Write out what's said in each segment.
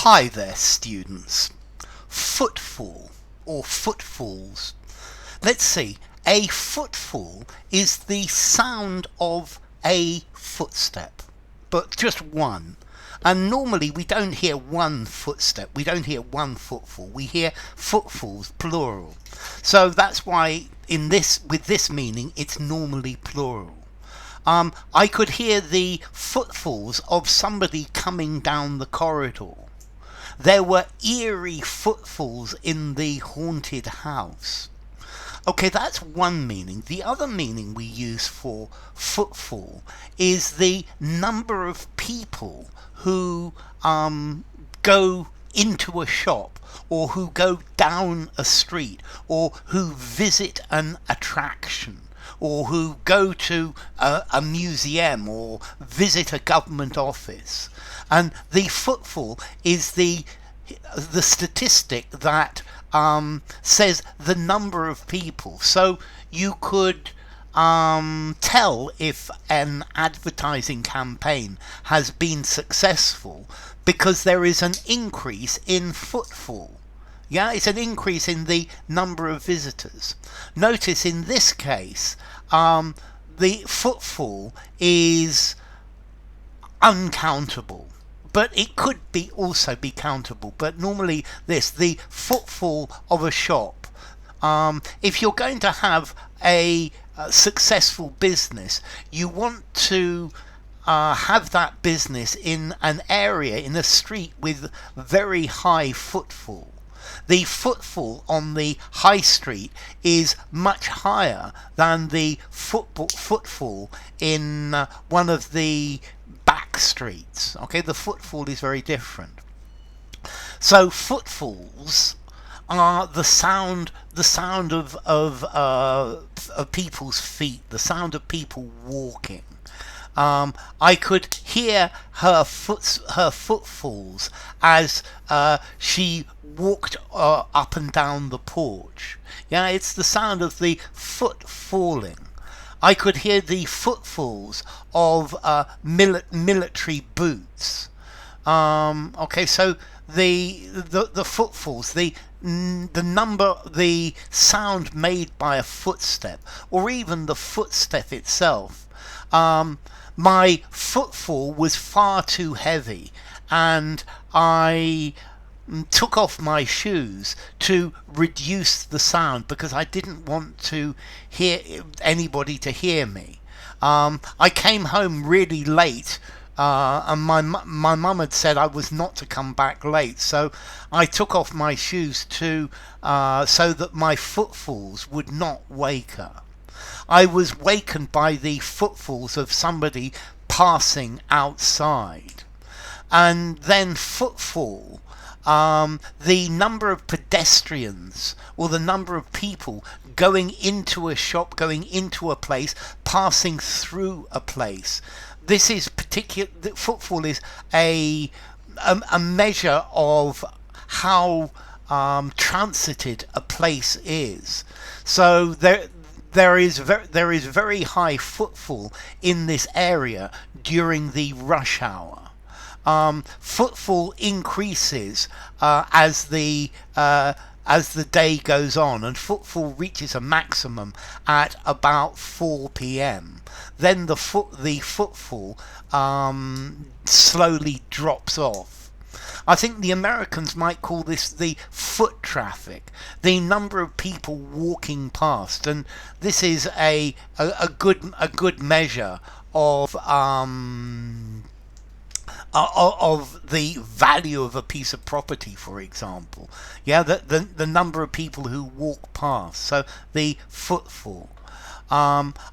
Hi there, students. Footfall or footfalls. Let's see. A footfall is the sound of a footstep, but just one. And normally we don't hear one footstep, we don't hear one footfall, we hear footfalls, plural. So that's why with this meaning, it's normally plural. I could hear the footfalls of somebody coming down the corridor. There were eerie footfalls in the haunted house. Okay, that's one meaning. The other meaning we use for footfall is the number of people who go into a shop, or who go down a street, or who visit an attraction, or who go to a museum or visit a government office. And the footfall is the statistic that says the number of people. So you could tell if an advertising campaign has been successful because there is an increase in footfall. Yeah, it's an increase in the number of visitors. Notice in this case, the footfall is uncountable, but it could also be countable. But normally the footfall of a shop, if you're going to have a successful business, you want to have that business in an area, in a street with very high footfall. The footfall on the high street is much higher than the footfall in one of the back streets. Okay, the footfall is very different. So footfalls are the sound of people's feet, the sound of people walking. I could hear her footfalls as she walked up and down the porch. Yeah, it's the sound of the foot falling. I could hear the footfalls of military boots. Okay, so the footfalls, the number, the sound made by a footstep, or even the footstep itself. My footfall was far too heavy, and I took off my shoes to reduce the sound because I didn't want to hear anybody to hear me. I came home really late, and my mum had said I was not to come back late, so I took off my shoes so that my footfalls would not wake her. I was wakened by the footfalls of somebody passing outside. And then footfall, the number of pedestrians, or the number of people going into a shop, going into a place, passing through a place. This is footfall is a measure of how transited a place is. So there is very high footfall in this area during the rush hour. Footfall increases as the day goes on, and footfall reaches a maximum at about 4 p.m. Then the footfall slowly drops off. I think the Americans might call this the foot traffic, the number of people walking past, and this is a good measure of the value of a piece of property, for example. Yeah, the number of people who walk past. So the footfall. I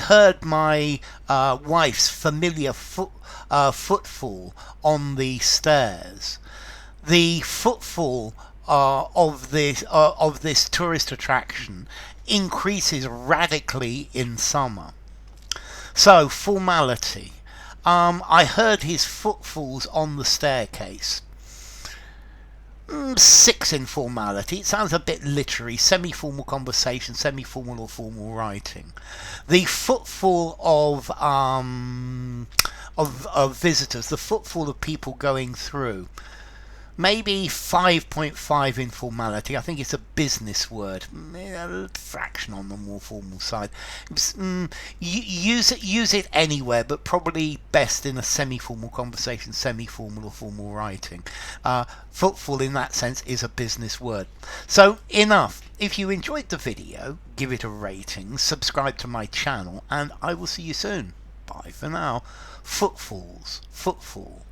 heard my wife's familiar footfall on the stairs. The footfall of this tourist attraction increases radically in summer. So formality. I heard his footfalls on the staircase. 6 in formality. It sounds a bit literary. Semi-formal conversation, semi-formal or formal writing. The footfall of visitors, the footfall of people going through. Maybe 5.5 in formality. I think it's a business word, a fraction on the more formal side. Use it anywhere, but probably best in a semi-formal conversation, semi-formal or formal writing. Footfall in that sense is a business word. So enough. If you enjoyed the video, give it a rating, subscribe to my channel, and I will see you soon. Bye for now. Footfalls, footfall.